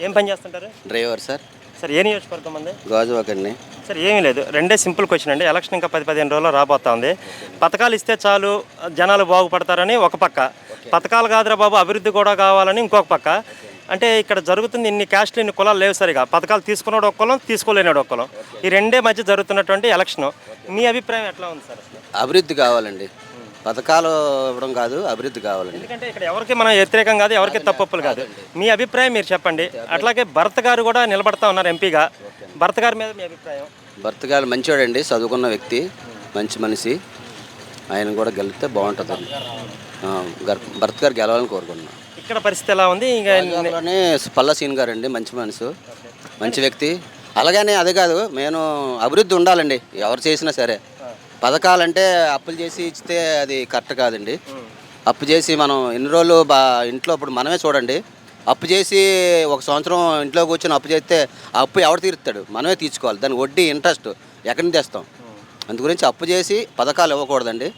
ఏం పని చేస్తుంటారు? Driver sir. సార్ ఏ నియోజకవర్గం ఉంది? గాజువాక అండి. సార్ ఏమీ లేదు, రెండే సింపుల్ క్వశ్చన్ అండి. ఎలక్షన్ ఇంకా 10-15 రోజుల్లో రాబోతా ఉంది. పథకాలు ఇస్తే చాలు జనాలు బాగుపడతారని ఒక పక్క, పథకాలు కాదురా బాబు అభివృద్ధి కూడా కావాలని ఇంకొక పక్క. అంటే ఇక్కడ జరుగుతుంది ఇన్ని క్యాస్ట్లు ఇన్ని కులాలు లేవు సరిగా. పథకాలు తీసుకున్నాడు ఒక కులం, తీసుకోలేనాడు ఒక కులం. ఈ రెండే మధ్య జరుగుతున్నటువంటి ఎలక్షన్. మీ అభిప్రాయం ఎట్లా ఉంది సార్? అభివృద్ధి కావాలండి, పథకాలు ఇవ్వడం కాదు, అభివృద్ధి కావాలండి. ఎందుకంటే ఇక్కడ ఎవరికి మనం వ్యతిరేకం కాదు, ఎవరికి తప్పులు కాదు. మీ అభిప్రాయం మీరు చెప్పండి. అట్లాగే భరత్ గారు కూడా నిలబడతా ఉన్నారు ఎంపీగా. భరత్ గారి మీద మీ అభిప్రాయం? భర్త గారు మంచివాడండి, చదువుకున్న వ్యక్తి, మంచి మనిషి. ఆయన కూడా గెలిస్తే బాగుంటుందండి. భర్త గారు గెలవాలని కోరుకుంటున్నాను. ఇక్కడ పరిస్థితి ఎలా ఉంది? ఇంకా పల్లా సీన్ గారు అండి, మంచి మనసు, మంచి వ్యక్తి. అలాగనే అదే కాదు, నేను అభివృద్ధి ఉండాలండి ఎవరు చేసినా సరే. పథకాలంటే అప్పులు చేసి ఇస్తే అది కరెక్ట్ కాదండి. అప్పు చేసి మనం ఎన్ని రోజులు ఇంట్లో ఇప్పుడు మనమే చూడండి, అప్పు చేసి ఒక సంవత్సరం ఇంట్లో కూర్చొని అప్పు చేస్తే ఆ అప్పు ఎవరు తీరుస్తాడు? మనమే తీర్చుకోవాలి. దాని వడ్డీ ఇంట్రెస్ట్ ఎక్కడి నుంచి తెస్తాం? అందు గురించి అప్పు చేసి పథకాలు ఇవ్వకూడదండి.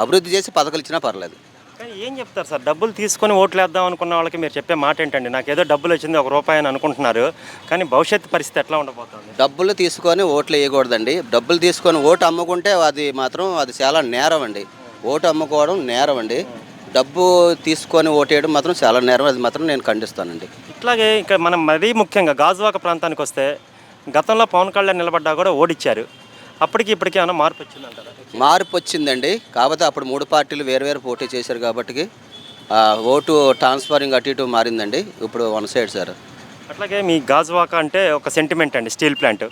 అభివృద్ధి చేసి పథకాలు ఇచ్చినా పర్లేదు. కానీ ఏం చెప్తారు సార్? డబ్బులు తీసుకొని ఓట్లు వేద్దాం అనుకున్న వాళ్ళకి మీరు చెప్పే మాట ఏంటండి? నాకు ఏదో డబ్బులు వచ్చింది ₹1 అని అనుకుంటున్నారు, కానీ భవిష్యత్తు పరిస్థితి ఎట్లా ఉండబోతుంది? డబ్బులు తీసుకొని ఓట్లు వేయకూడదండి. డబ్బులు తీసుకొని ఓటు అమ్ముకుంటే అది మాత్రం అది చాలా నేరం అండి. ఓటు అమ్ముకోవడం నేరం అండి. డబ్బు తీసుకొని ఓటేయడం మాత్రం చాలా నేరం. అది మాత్రం నేను ఖండిస్తానండి. ఇట్లాగే ఇక్కడ మనం మరీ ముఖ్యంగా గాజువాక ప్రాంతానికి వస్తే, గతంలో పవన్ కళ్యాణ్ నిలబడ్డా కూడా ఓడిచ్చారు. అప్పటికి ఇప్పటికీ ఏమైనా మార్పు వచ్చిందంటారా? మార్పు వచ్చిందండి. కాకపోతే అప్పుడు 3 పార్టీలు వేరు పోటీ చేశారు కాబట్టి ఓటు ట్రాన్స్ఫరింగ్ అటు ఇటు మారిందండి. ఇప్పుడు వన్ సైడ్ సార్. అట్లాగే మీ గాజువాక అంటే ఒక సెంటిమెంట్ అండి, స్టీల్ ప్లాంట్.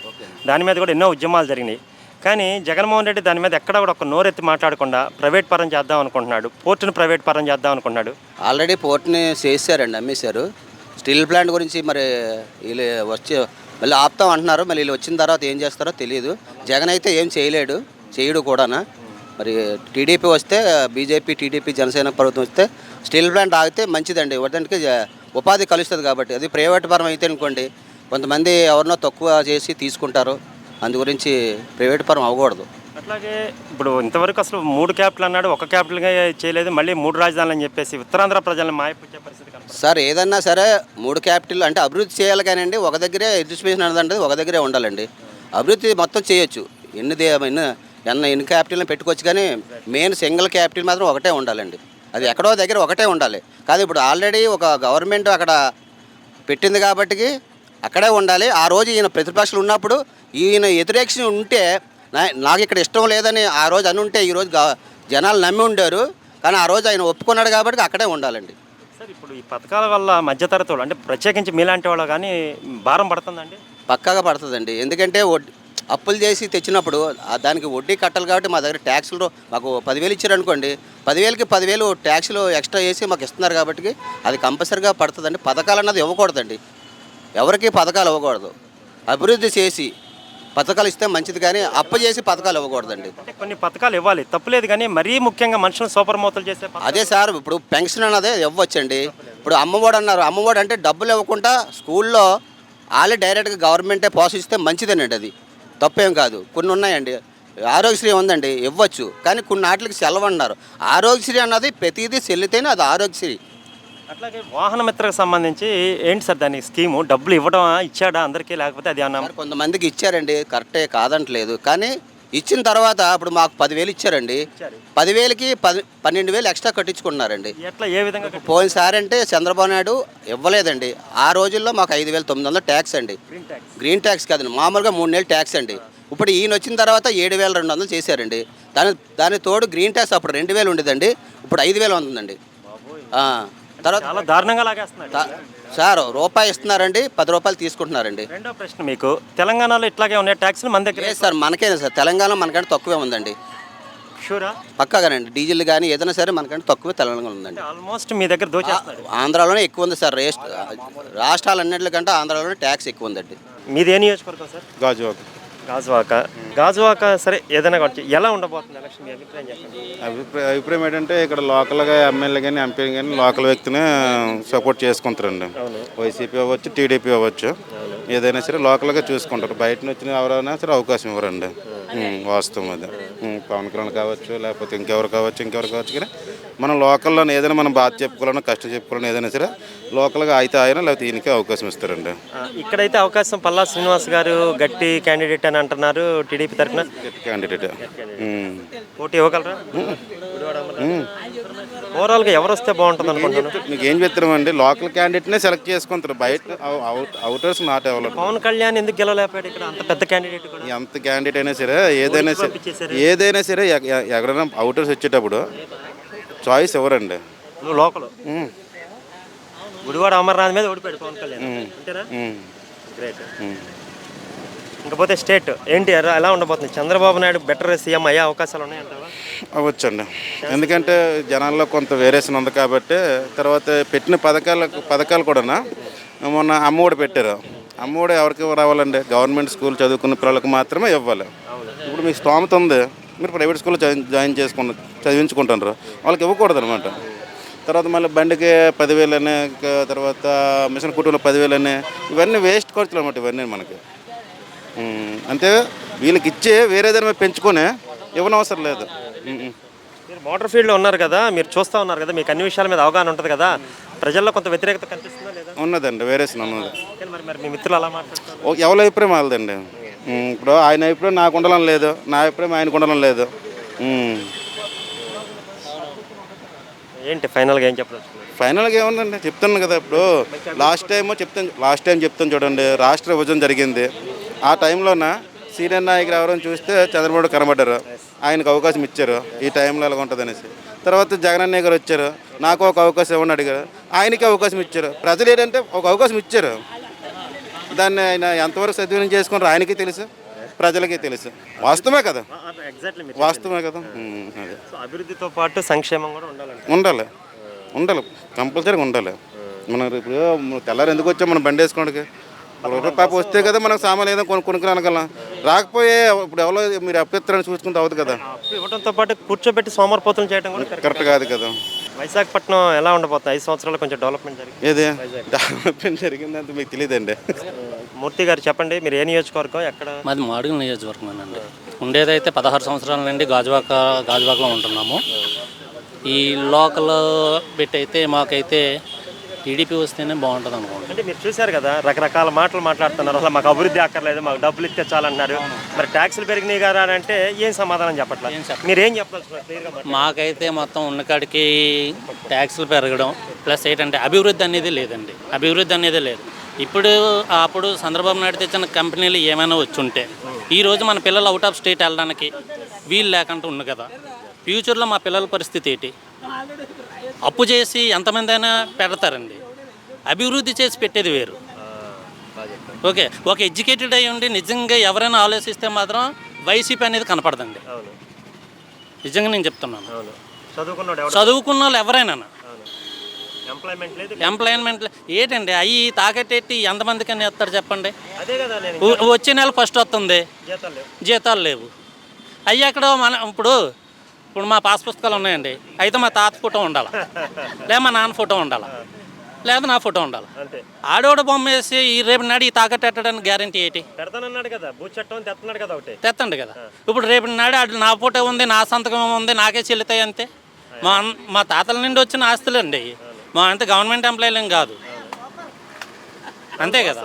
దాని మీద కూడా ఎన్నో ఉద్యమాలు జరిగినాయి. కానీ జగన్మోహన్ రెడ్డి దాని మీద ఎక్కడ కూడా ఒక నోరెత్తి మాట్లాడకుండా ప్రైవేట్ పరం చేద్దాం అనుకుంటున్నాడు, పోర్టును ప్రైవేట్ పరం చేద్దాం అనుకుంటున్నాడు. ఆల్రెడీ పోర్టుని చేశారండి, అమ్మేశారు. స్టీల్ ప్లాంట్ గురించి మరి వీళ్ళు వచ్చి మళ్ళీ ఆపుతాం అంటున్నారు. మళ్ళీ వీళ్ళు వచ్చిన తర్వాత ఏం చేస్తారో తెలియదు. జగన్ అయితే ఏం చేయడు కూడానా. మరి టీడీపీ వస్తే, బీజేపీ టీడీపీ జనసేన ప్రభుత్వం వస్తే స్టీల్ ప్లాంట్ ఆగితే మంచిదండి. ఉదాహరణకి ఉపాధి కలుస్తుంది కాబట్టి. అది ప్రైవేట్ పరం అయితే అనుకోండి, కొంతమంది ఎవరినో తక్కువ చేసి తీసుకుంటారు. అందు గురించి ప్రైవేట్ పరం అవ్వకూడదు. అట్లాగే ఇప్పుడు ఇంతవరకు అసలు 3 క్యాపిటల్ అన్నాడు, ఒక క్యాపిటల్గా చేయలేదు, మళ్ళీ 3 రాజధానులు అని చెప్పేసి ఉత్తరాంధ్ర ప్రజలను మాయపుచ్చే పరిస్థితి కనపడుతుంది. సార్ ఏదన్నా సరే 3 క్యాపిటల్ అంటే అభివృద్ధి చేయాలి కానివ్వండి, ఒక దగ్గరే ఎడ్యుకేషన్ అనేది ఒక దగ్గరే ఉండాలండి. అభివృద్ధి మొత్తం చేయొచ్చు, ఎన్ని క్యాపిటల్ని పెట్టుకోవచ్చు, కానీ మెయిన్ సింగిల్ క్యాపిటల్ మాత్రం ఒకటే ఉండాలండి. అది ఎక్కడో దగ్గర ఒకటే ఉండాలి. కాదు ఇప్పుడు ఆల్రెడీ ఒక గవర్నమెంట్ అక్కడ పెట్టింది కాబట్టి అక్కడే ఉండాలి. ఆ రోజు ఈయన ప్రతిపక్షాలు ఉన్నప్పుడు ఈయన వ్యతిరేక్ష ఉంటే, నాకు ఇక్కడ ఇష్టం లేదని ఆ రోజు అని ఉంటే ఈరోజు జనాలు నమ్మి ఉండారు. కానీ ఆ రోజు ఆయన ఒప్పుకున్నాడు కాబట్టి అక్కడే ఉండాలండి. సార్ ఇప్పుడు ఈ పథకాల వల్ల మధ్యతరగతి వాళ్ళు అంటే ప్రత్యేకించి మీలాంటి వాళ్ళు కానీ భారం పడుతుందండి? పక్కాగా పడుతుందండి. ఎందుకంటే అప్పులు చేసి తెచ్చినప్పుడు దానికి వడ్డీ కట్టాలి కాబట్టి మా దగ్గర ట్యాక్సులు మాకు 10,000 ఇచ్చారు అనుకోండి, 10,000కి 10,000 ట్యాక్సులు ఎక్స్ట్రా చేసి మాకు ఇస్తున్నారు కాబట్టి అది కంపల్సరీగా పడుతుందండి. పథకాలు అన్నది ఇవ్వకూడదండి, ఎవరికి పథకాలు ఇవ్వకూడదు. అభివృద్ధి చేసి పథకాలు ఇస్తే మంచిది, కానీ అప్పు చేసి పథకాలు ఇవ్వకూడదండి. అంటే కొన్ని పథకాలు ఇవ్వాలి, తప్పులేదు, కానీ మరీ ముఖ్యంగా మనుషులను సూపర్మోతలు చేసే అదే సార్. ఇప్పుడు పెన్షన్ అన్నదే ఇవ్వచ్చండి. ఇప్పుడు అమ్మఒడి అన్నారు, అమ్మఒడి అంటే డబ్బులు ఇవ్వకుండా స్కూల్లో వాళ్ళే డైరెక్ట్గా గవర్నమెంటే పోషిస్తే మంచిదేనండి. అది తప్పేం కాదు. కొన్ని ఉన్నాయండి, ఆరోగ్యశ్రీ ఉందండి, ఇవ్వచ్చు, కానీ కొన్ని వాటికి సెలవు అన్నారు. ఆరోగ్యశ్రీ అన్నది ప్రతిదీ చెల్లితేనే అది ఆరోగ్యశ్రీ. అట్లాగే వాహన మిత్రకు సంబంధించి ఏంటి సార్ దాని స్కీము? డబ్బులు ఇవ్వడం ఇచ్చాడా అందరికీ, లేకపోతే అది అన్న కొంతమందికి ఇచ్చారండి, కరెక్టే కాదంటలేదు. కానీ ఇచ్చిన తర్వాత ఇప్పుడు మాకు 10,000 ఇచ్చారండి, 10,000కి 12,000 ఎక్స్ట్రా కట్టించుకుంటున్నారండి. ఎట్లా, ఏ విధంగా? పోయినసారి అంటే చంద్రబాబు నాయుడు ఇవ్వలేదండి. ఆ రోజుల్లో మాకు 5,900 ట్యాక్స్ అండి. గ్రీన్ ట్యాక్స్ కాదండి, మామూలుగా 3 నెలలు ట్యాక్స్ అండి. ఇప్పుడు ఈయన వచ్చిన తర్వాత 7,200 చేశారండి. దాని తోడు గ్రీన్ ట్యాక్స్ అప్పుడు 2,000 ఉండేదండి, ఇప్పుడు 5,000 ఉంటుందండి. తర్వాత చాలా దారుణంగా లాగేస్తున్నారు సార్. రూపాయి ఇస్తున్నారండి, 10 రూపాయలు తీసుకుంటున్నారండి. రెండో ప్రశ్న, మీకు తెలంగాణలో ఇట్లాగే ఉన్నాయి ట్యాక్స్లు, మన దగ్గర సార్ మనకేనా సార్? తెలంగాణ మనకంటే తక్కువే ఉందండి. షూరా? పక్కాగానండి. డీజిల్ కానీ ఏదైనా సరే మనకంటే తక్కువే తెలంగాణ ఉందండి. ఆల్మోస్ట్ మీ దగ్గర దోచేస్తున్నారు. ఆంధ్రాలోనే ఎక్కువ ఉంది సార్. రాష్ట్రాలన్నింటికంటే ఆంధ్రాలోనే ట్యాక్స్ ఎక్కువ ఉందండి. మీది ఏ నియోజకవర్గం సార్? గాజువాక. సరే, ఏదైనా కావచ్చు. ఎలా ఉండబోతుంది ఎలక్షన్, మీ అభిప్రాయం చెప్పండి. అభిప్రాయం ఏంటంటే ఇక్కడ లోకల్గా ఎమ్మెల్యే కానీ ఎంపీ కానీ లోకల్ వ్యక్తిని సపోర్ట్ చేసుకుంటారండి. వైసీపీ అవ్వచ్చు, టీడీపీ అవ్వచ్చు, ఏదైనా సరే లోకల్గా చూసుకుంటారు. బయట వచ్చిన ఎవరైనా సరే అవకాశం ఇవ్వరండి. వాస్తవం అది. పవన్ కళ్యాణ్ కావచ్చు, లేకపోతే ఇంకెవరు కావచ్చు కానీ మనం లోకల్లో ఏదైనా మనం బాధ చెప్పుకోవాలన్నా కష్టం చెప్పుకోవాలన్నా ఏదైనా సరే లోకల్గా అయితే ఆయన లేకపోతే ఈయనకే అవకాశం ఇస్తారండి. ఇక్కడైతే అవకాశం పల్లా శ్రీనివాస్ గారు గట్టి క్యాండిడేట్ అని అంటున్నారు టీడీపీ తరఫున. క్యాండిడేట్ పోటీ ఇవ్వగలరా? ఓవరాల్గా ఎవరు వస్తే బాగుంటుంది అనుకుంటున్నాను. మీకు ఏం చెప్తామండి, లోకల్ క్యాండిడేట్నే సెలెక్ట్ చేసుకుంటారు, బయట అవుటర్స్ నాట్ ఎవరు. పవన్ కళ్యాణ్ ఎందుకు గెలవలేపాడు ఇక్కడ, అంత పెద్ద క్యాండిడేట్ కూడా? ఎంత క్యాండిడేట్ అయినా సరే ఏదైనా సరే ఎక్కడైనా అవుటర్స్ వచ్చేటప్పుడు చాయిస్ ఎవరండి? నువ్వు లోకల్ గుడివాడ అమర్నాథ్ మీద ఓడిపోయాడు పవన్ కళ్యాణ్ అంతేనా? గ్రేట్. ఇంకపోతే స్టేట్ ఏంటి ఎలా ఉండబోతుంది? చంద్రబాబు నాయుడు బెటర్ సీఎం అయ్యే అవకాశాలు ఉన్నాయంటావా? అవ్వచ్చండి, ఎందుకంటే జనాల్లో కొంత వేరియేషన్ ఉంది కాబట్టి. తర్వాత పెట్టిన పథకాలు కూడా మొన్న అమ్మఒడి పెట్టారు. అమ్మఒడి ఎవరికి రావాలండి? గవర్నమెంట్ స్కూల్ చదువుకున్న పిల్లలకు మాత్రమే ఇవ్వాలి. ఇప్పుడు మీకు స్తోమత ఉంది, మీరు ప్రైవేట్ స్కూల్లో జాయిన్ చదివించుకుంటున్నారు, వాళ్ళకి ఇవ్వకూడదు అనమాట. తర్వాత మళ్ళీ బండికి 10,000 అని, తర్వాత మిషన్ కుటుంబంలో 10,000 అని, ఇవన్నీ వేస్ట్ ఖర్చులు అనమాట. ఇవన్నీ మనకి అంటే వీళ్ళకి ఇచ్చే వేరే దాని మీద పెంచుకొని ఇవ్వనవసరం లేదు. మీరు మోటార్ ఫీల్డ్లో ఉన్నారు కదా, మీరు చూస్తూ ఉన్నారు కదా, మీకు అన్ని విషయాల మీద అవగాహన ఉంటుంది కదా, ప్రజల్లో కొంత వ్యతిరేకత కనిపిస్తుందా లేదా? ఉన్నదండి, వేరేసిన ఉన్నది. మరి మీ మిత్రులు అలా మాట్లాడుతున్నారు. ఎవరి అభిప్రాయం వాళ్ళదండి. ఇప్పుడు ఆయన అభిప్రాయం నాకు ఉండడం లేదు, నా అభిప్రాయం ఆయనకు ఉండడం లేదు. ఏంటి ఫైనల్గా ఏం చెప్పచ్చు? ఫైనల్గా ఏముందండి, చెప్తున్నాను కదా. ఇప్పుడు లాస్ట్ టైం చెప్తాను చూడండి, రాష్ట్ర విభజన జరిగింది. ఆ టైంలోన సీనియర్ నాయకులు ఎవరైనా చూస్తే చంద్రబాబు కనబడ్డారు, ఆయనకు అవకాశం ఇచ్చారు, ఈ టైంలో ఎలా ఉంటుంది అనేసి. తర్వాత జగనన్న గారు వచ్చారు, నాకు ఒక అవకాశం ఇవ్వండి అడిగారు, ఆయనకి అవకాశం ఇచ్చారు. ప్రజలు ఏంటంటే ఒక అవకాశం ఇచ్చారు, దాన్ని ఆయన ఎంతవరకు సద్వినియోగం చేసుకున్నారో ఆయనకి తెలుసు, ప్రజలకి తెలుసు. వాస్తవమే కదా, వాస్తవమే కదా. అదే అభివృద్ధితో పాటు సంక్షేమం కూడా ఉండాలి, కంపల్సరీగా ఉండాలి. మనం ఇప్పుడు తెల్లారు ఎందుకు వచ్చాం, మనం బండి వేసుకోవడానికి రూపాయి వస్తే కదా మనకు సామాన్లు ఏదో కొనుక్కుని అనగలం. రాకపోయే ఇప్పుడు ఎవరో మీరు అప్పిస్తారని చూసుకుంటే అవుతుంది కదా. ఇవ్వడంతో పాటు కూర్చోబెట్టి సోమరిపోతులు చేయడం కూడా కరెక్ట్ కాదు కదా. విశాఖపట్నం ఎలా ఉండబోతుంది? 5 సంవత్సరాలు కొంచెం డెవలప్మెంట్ జరిగింది. ఏది డెవలప్మెంట్ జరిగిందంటే మీకు తెలియదండి. మూర్తి గారు చెప్పండి, మీరు ఏ నియోజకవర్గం, ఎక్కడ? మాది మాడుగుల నియోజకవర్గం అండి. ఉండేదైతే 16 సంవత్సరాల నుండి గాజువాకలో ఉంటున్నాము. ఈ లోకల్ బిట్ అయితే మాకైతే టీడీపీ వస్తేనే బాగుంటుంది అనుకోండి. అంటే మీరు చూశారు కదా, రకరకాల మాటలు మాట్లాడుతున్నారు. అసలు మాకు అభివృద్ధి అక్కర్లేదు, మాకు డబ్బులు ఇస్తే చాలన్నారు. మరి ట్యాక్సులు పెరిగినాయి కదా అంటే ఏం సమాధానం చెప్పట్లేదు. మీరు ఏం చెప్పాల్సిన? మాకైతే మొత్తం ఉన్నకాడికి ట్యాక్సులు పెరగడం ప్లస్ ఏంటంటే అభివృద్ధి అనేది లేదు. అప్పుడు చంద్రబాబు నాయుడు తెచ్చిన కంపెనీలు ఏమైనా వచ్చి ఉంటే ఈరోజు మన పిల్లలు అవుట్ ఆఫ్ స్టేట్ వెళ్ళడానికి వీలు లేకుండా ఉంది కదా. ఫ్యూచర్లో మా పిల్లల పరిస్థితి ఏంటి? అప్పు చేసి ఎంతమంది అయినా పెడతారండి, అభివృద్ధి చేసి పెట్టేది వేరు. ఓకే, ఒక ఎడ్యుకేటెడ్ అయ్యి ఉండి నిజంగా ఎవరైనా ఆలోచిస్తే మాత్రం వైసీపీ అనేది కనపడదండి. నిజంగా నేను చెప్తున్నాను. చదువుకున్న వాళ్ళు ఎవరైనా ఎంప్లాయ్మెంట్ ఏంటండి అవి తాకట్టెట్టి ఎంతమందికని వస్తారు చెప్పండి? వచ్చే నెల ఫస్ట్ వస్తుంది, జీతాలు లేవు. అవి అక్కడ ఇప్పుడు మా పాస్ పుస్తకాలు ఉన్నాయండి, అయితే మా తాత ఫోటో ఉండాలి, లేదా మా నాన్న ఫోటో ఉండాలి, లేదా నా ఫోటో ఉండాలి. ఆడోడ బొమ్మ వేసి ఈ రేపు నాడు ఈ తాకట్టడానికి గ్యారంటీ ఏంటి? తెత్తండి కదా. ఇప్పుడు రేపు నాడు ఆడు నా ఫోటో ఉంది, నా సంతకం ఉంది, నాకే చెల్లుతాయి అంతే. మా తాతల నుండి వచ్చిన ఆస్తులు అండి, మా అంతే గవర్నమెంట్ ఎంప్లాయీలు ఏం కాదు, అంతే కదా.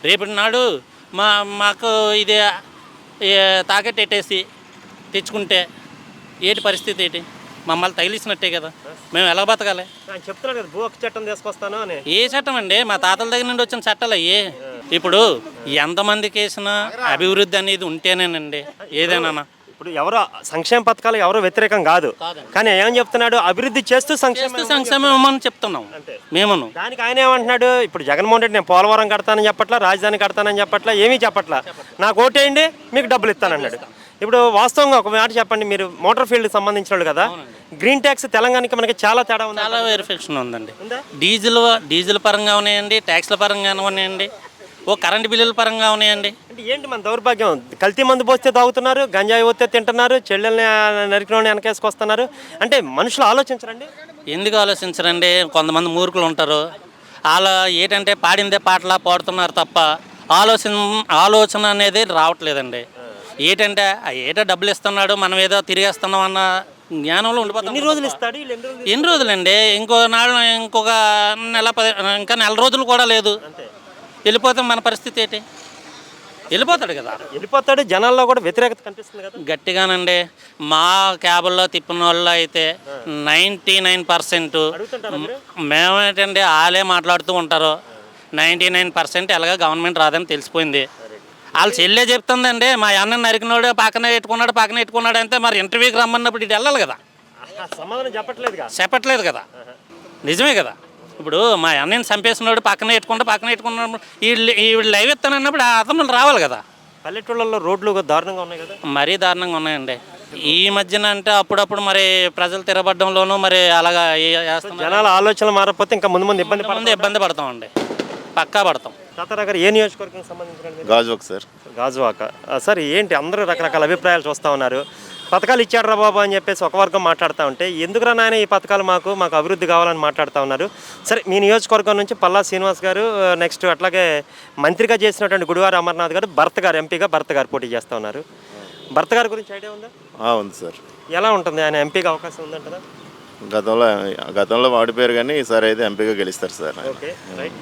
రేపటి నాడు మాకు ఇది తాకట్టెట్టేసి తెచ్చుకుంటే ఏంటి పరిస్థితి ఏంటి? మమ్మల్ని తగిలిసినట్టే కదా, మేము ఎలా బతకాలి? చెప్తున్నారు కదా, భూ హక్కు చట్టం తీసుకొస్తాను అని. ఏ చట్టం అండి? మా తాతల దగ్గర నుండి వచ్చిన చట్టాలు అయ్యే. ఇప్పుడు ఎంతమందికి వేసిన అభివృద్ధి అనేది ఉంటేనేనండి ఏదైనా. ఇప్పుడు ఎవరో సంక్షేమ పథకాలు ఎవరో వ్యతిరేకం కాదు, కానీ ఏమని చెప్తున్నాడు, అభివృద్ధి చేస్తూ సంక్షేమం అని చెప్తున్నాం మేము. దానికి ఆయన ఏమంటున్నాడు, ఇప్పుడు జగన్మోహన్ రెడ్డి నేను పోలవరం కడతానని చెప్పట్లా, రాజధాని కడతానని చెప్పట్లా, ఏమీ చెప్పట్లా, నాకు ఓటేయండి మీకు డబ్బులు ఇస్తానన్నాడు. ఇప్పుడు వాస్తవంగా ఒక మాట చెప్పండి, మీరు మోటార్ ఫీల్డ్కి సంబంధించిన వాళ్ళు కదా, గ్రీన్ ట్యాక్స్ తెలంగాణకి మనకి చాలా తేడా ఉంది, చాలా వెరిఫికేషన్ ఉందండి. డీజిల్ పరంగా ఉన్నాయండి, ట్యాక్స్ల పరంగా ఉన్నాయండి, కరెంట్ బిల్లుల పరంగా ఉన్నాయండి. అంటే ఏంటి మన దౌర్భాగ్యం? కల్తీ మందు పోస్తే తాగుతున్నారు, గంజాయి పోతే తింటున్నారు, చెల్లెల్ని నరికిన వెనకేసుకొస్తున్నారు. అంటే మనుషులు ఆలోచించరండి. ఎందుకు ఆలోచించరండి? కొంతమంది మూర్ఖులు ఉంటారు, వాళ్ళ ఏంటంటే పాడిందే పాటలా పాడుతున్నారు తప్ప ఆలోచన అనేది రావట్లేదండి. ఏంటంటే డబ్బులు ఇస్తున్నాడు మనం ఏదో తిరిగేస్తున్నాం అన్న జ్ఞానంలో ఉండిపోతాం. ఎన్ని రోజులు ఇస్తాడు వీళ్ళు ఎన్ని రోజులు ఎన్ని రోజులండి? ఇంకొక నెల ఇంకా నెల రోజులు కూడా లేదు. వెళ్ళిపోతాం, మన పరిస్థితి ఏంటి? వెళ్ళిపోతాడు కదా. వెళ్ళిపోతాడు. జనాల్లో కూడా వ్యతిరేకత కనిపిస్తుంది కదా. గట్టిగానండి. మా క్యాబుల్లో తిప్పిన వాళ్ళు అయితే 99% మేమేంటండి వాళ్ళే మాట్లాడుతూ ఉంటారు. 99% ఎలాగ గవర్నమెంట్ రాదని తెలిసిపోయింది. వాళ్ళ చెల్లె చెప్తుందండి, మా అన్న నరికినోడు పక్కన పెట్టుకున్నాడు అంటే మరి ఇంటర్వ్యూకి రమ్మన్నప్పుడు ఇటు వెళ్ళాలి కదా. సమాధానం చెప్పట్లేదు కదా. నిజమే కదా. ఇప్పుడు మా అన్నని చంపేసినోడు పక్కన పెట్టుకున్నాడు వీళ్ళు లైవ్ ఎత్తానన్నప్పుడు అతను రావాలి కదా. పల్లెటూళ్ళలో రోడ్లు దారుణంగా ఉన్నాయి కదా. మరీ దారుణంగా ఉన్నాయండి ఈ మధ్యన. అంటే అప్పుడప్పుడు మరి ప్రజలు తిరగబడ్డంలోనూ మరి అలాగా జనాల ఆలోచనలు మారకపోతే ఇంకా ముందు ఇబ్బంది పడతామండి. పక్కా పడతాం. తాతారా గారు ఏ నియోజకవర్గం సంబంధించిన? గాజువాక సార్. గాజువాక. సార్ ఏంటి అందరూ రకరకాల అభిప్రాయాలు చూస్తూ ఉన్నారు. పథకాలు ఇచ్చాడు రా బాబు అని చెప్పేసి ఒక వర్గం మాట్లాడుతూ ఉంటే, ఎందుకురా నాయన ఈ పథకాలు మాకు అభివృద్ధి కావాలని మాట్లాడుతూ ఉన్నారు. సరే, మీ నియోజకవర్గం నుంచి పల్లా శ్రీనివాస్ గారు, నెక్స్ట్ అట్లాగే మంత్రిగా చేసినటువంటి గుడివారి అమర్నాథ్ గారు, భర్త గారు ఎంపీగా పోటీ చేస్తూ ఉన్నారు. భర్త గారి గురించి ఐడియా ఉందా? ఉంది సార్. ఎలా ఉంటుంది? ఆయన ఎంపీగా అవకాశం ఉందంటారా? గతంలో వాడిపోయారు కానీ ఈసారి అయితే ఎంపీగా గెలుస్తారు సార్. Okay, right.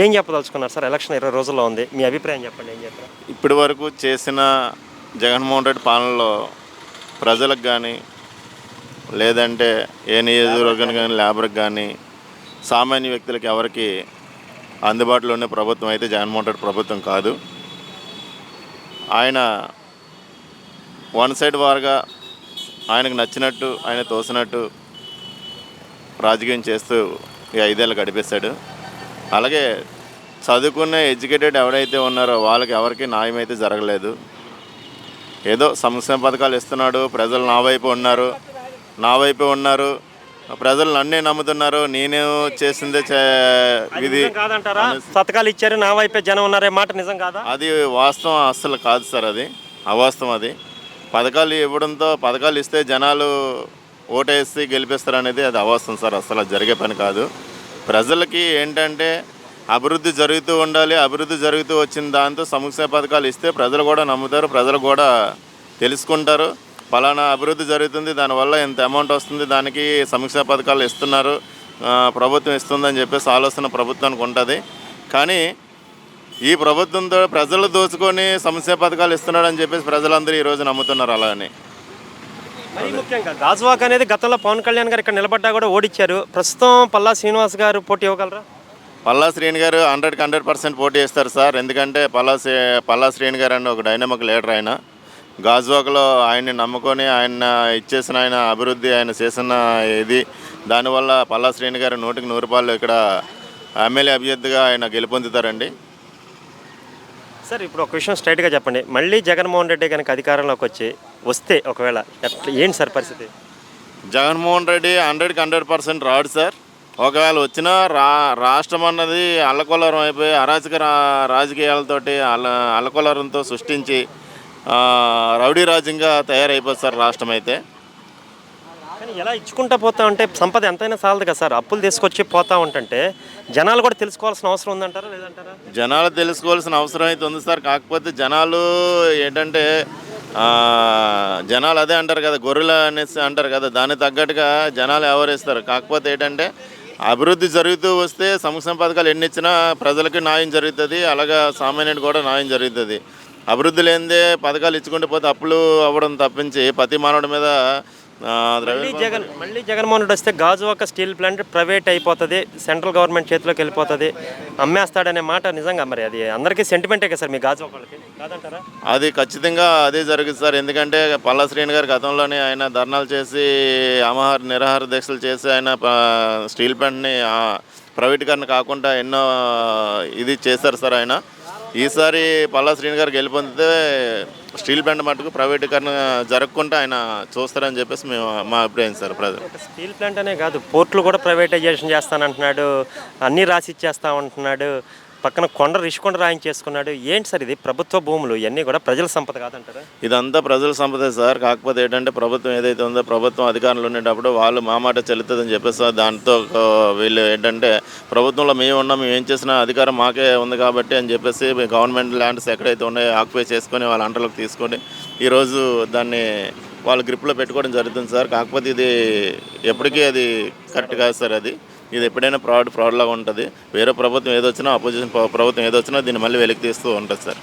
ఏం చెప్పదలుచుకున్నారు సార్? ఎలక్షన్ 20 రోజుల్లో ఉంది, మీ అభిప్రాయం చెప్పండి. ఏం చెప్తారు? ఇప్పటి వరకు చేసిన జగన్మోహన్ రెడ్డి పాలనలో ప్రజలకు కానీ, లేదంటే ఏ నియోజకవర్గానికి కానీ, లేబర్కి కానీ, సామాన్య వ్యక్తులకి ఎవరికి అందుబాటులో ఉన్న ప్రభుత్వం అయితే జగన్మోహన్ రెడ్డి ప్రభుత్వం కాదు. ఆయన వన్ సైడ్ వార్గా ఆయనకు నచ్చినట్టు, ఆయన తోసినట్టు రాజకీయం చేస్తూ ఈ 5 ఏళ్ళు గడిపేశాడు. అలాగే చదువుకున్న ఎడ్యుకేటెడ్ ఎవరైతే ఉన్నారో వాళ్ళకి ఎవరికి న్యాయం అయితే జరగలేదు. ఏదో సంక్షేమ పథకాలు ఇస్తున్నాడు, ప్రజలు నా వైపు ఉన్నారు, ప్రజలు నన్నే నమ్ముతున్నారు, నేను చేసిందే ఇది కాదంటారా? పథకాలు ఇచ్చారు, నా వైపే జనం ఉన్నారే మాట నిజం కాదా? అది వాస్తవం అస్సలు కాదు సార్. అది అవాస్తవం. అది పథకాలు ఇవ్వడంతో, పథకాలు ఇస్తే జనాలు ఓటేసి గెలిపిస్తారు అనేది అది అవాస్తవం సార్. అసలు జరిగే పని కాదు. ప్రజలకి ఏంటంటే అభివృద్ధి జరుగుతూ ఉండాలి. అభివృద్ధి జరుగుతూ వచ్చిన దాంతో సంక్షేమ పథకాలు ఇస్తే ప్రజలు కూడా నమ్ముతారు, ప్రజలు కూడా తెలుసుకుంటారు. ఫలానా అభివృద్ధి జరుగుతుంది, దానివల్ల ఎంత అమౌంట్ వస్తుంది, దానికి సంక్షేమ పథకాలు ఇస్తున్నారు, ప్రభుత్వం ఇస్తుందని చెప్పేసి ఆలోచన ప్రభుత్వానికి ఉంటుంది. కానీ ఈ ప్రభుత్వంతో ప్రజలు దోచుకొని సంక్షేమ పథకాలు ఇస్తున్నాడని చెప్పేసి ప్రజలందరూ ఈరోజు నమ్ముతున్నారు. అలానే మరి ముఖ్యంగా గాజువాక అనేది గతంలో పవన్ కళ్యాణ్ గారు ఇక్కడ నిలబడ్డా కూడా ఓడిచ్చారు. ప్రస్తుతం పల్లా శ్రీనివాస్ గారు పోటీ ఇవ్వగలరా? పల్లా శ్రీని గారు 100% పోటీ చేస్తారు సార్. ఎందుకంటే పల్లా శ్రీని గారు అని ఒక డైనమిక్ లీడర్. ఆయన గాజువాకలో ఆయన్ని నమ్ముకొని ఆయన ఇచ్చేసిన ఆయన అభివృద్ధి, ఆయన చేసిన ఇది, దానివల్ల పల్లా శ్రీని గారు 100కి 100 ఇక్కడ ఎమ్మెల్యే అభ్యర్థిగా ఆయన గెలుపొందుతారండి. సార్, ఇప్పుడు ఒక విషయం స్ట్రైట్గా చెప్పండి. మళ్ళీ జగన్మోహన్ రెడ్డి కనుక అధికారంలోకి వస్తే ఒకవేళ ఏంటి సార్ పరిస్థితి? జగన్మోహన్ రెడ్డి 100% రాడు సార్. ఒకవేళ వచ్చినా రాష్ట్రం అన్నది అల్లకొల్లరం అయిపోయి అరాచక రాజకీయాలతోటి అల్లకొల్లరంతో సృష్టించి రౌడీ రాజ్యంగా తయారైపోతుంది సార్ రాష్ట్రం అయితే. కానీ ఎలా ఇచ్చుకుంటా పోతా ఉంటే సంపద ఎంతైనా చాలదు కదా సార్. అప్పులు తీసుకొచ్చి పోతా ఉంటుంటే జనాలు కూడా తెలుసుకోవాల్సిన అవసరం ఉందంటారా లేదంటారా? జనాలు తెలుసుకోవాల్సిన అవసరం అయితే ఉంది సార్. కాకపోతే జనాలు ఏంటంటే జనాలు అదే అంటారు కదా, గొర్రెలు అనేసి అంటారు కదా, దానికి తగ్గట్టుగా జనాలు వ్యవహరిస్తారు. కాకపోతే ఏంటంటే అభివృద్ధి జరుగుతూ వస్తే సంక్షేమ పథకాలు ఎన్ని ఇచ్చినా ప్రజలకి న్యాయం జరుగుతుంది, అలాగా సామాన్యుడికి కూడా న్యాయం జరుగుతుంది. అభివృద్ధి లేనిదే పథకాలు ఇచ్చుకుంటూ పోతే అప్పులు అవ్వడం తప్పించి ప్రతి మానవుడి మీద మళ్ళీ జగన్మోహన్ రెడ్డి వస్తే గాజువాక స్టీల్ ప్లాంట్ ప్రైవేట్ అయిపోతుంది, సెంట్రల్ గవర్నమెంట్ చేతిలోకి వెళ్ళిపోతుంది, అమ్మేస్తాడనే మాట నిజంగా మరి అది అందరికీ సెంటిమెంటే కదా సార్ మీ గాజువాక వాళ్ళకి, కాదంటారా? అది ఖచ్చితంగా అదే జరుగుతుంది సార్. ఎందుకంటే పల్లా శ్రీని గారు గతంలోనే ఆయన ధర్నాలు చేసి నిరాహార దీక్షలు చేసి ఆయన స్టీల్ ప్లాంట్ని ప్రైవేటీకరణ కాకుండా ఎన్నో ఇది చేశారు సార్ ఆయన. ఈసారి పల్లా శ్రీని గారు గెలుపొందితే స్టీల్ ప్లాంట్ మటుకు ప్రైవేటీకరణ జరగకుండా ఆయన చూస్తారని చెప్పేసి మా అభిప్రాయం సార్. ప్రజలు స్టీల్ ప్లాంట్ అనే కాదు, పోర్టులు కూడా ప్రైవేటైజేషన్ చేస్తానంటున్నాడు, అన్నీ రాసి ఇచ్చేస్తామంటున్నాడు, పక్కన రిషికొండ రాయించేసుకున్నాడు. ఏంటి సార్ ఇది? ప్రభుత్వ భూములు ఇవన్నీ కూడా ప్రజల సంపద కాదంటారా? ఇదంతా ప్రజల సంపద సార్. కాకపోతే ఏంటంటే ప్రభుత్వం ఏదైతే ఉందో, ప్రభుత్వం అధికారంలో ఉండేటప్పుడు వాళ్ళు మా మాట చెల్లుతుందని చెప్పేసి దాంతో వీళ్ళు ఏంటంటే ప్రభుత్వంలో మేము ఉన్నాం, మేము ఏం చేసినా అధికారం మాకే ఉంది కాబట్టి అని చెప్పేసి గవర్నమెంట్ ల్యాండ్స్ ఎక్కడైతే ఉన్నాయో ఆక్యుపై చేసుకొని వాళ్ళ అంటలోకి తీసుకొని ఈరోజు దాన్ని వాళ్ళ గ్రిప్లో పెట్టుకోవడం జరుగుతుంది సార్. కాకపోతే ఇది ఎప్పటికీ అది కరెక్ట్ కాదు సార్. ఇది ఎప్పుడైనా ఫ్రాడ్ లాగా ఉంటుంది. వేరే ప్రభుత్వం ఏదొచ్చినా, అపోజిషన్ ప్రభుత్వం ఏదొచ్చినా దీన్ని మళ్ళీ వెలికి తీస్తూ ఉంటుంది సార్.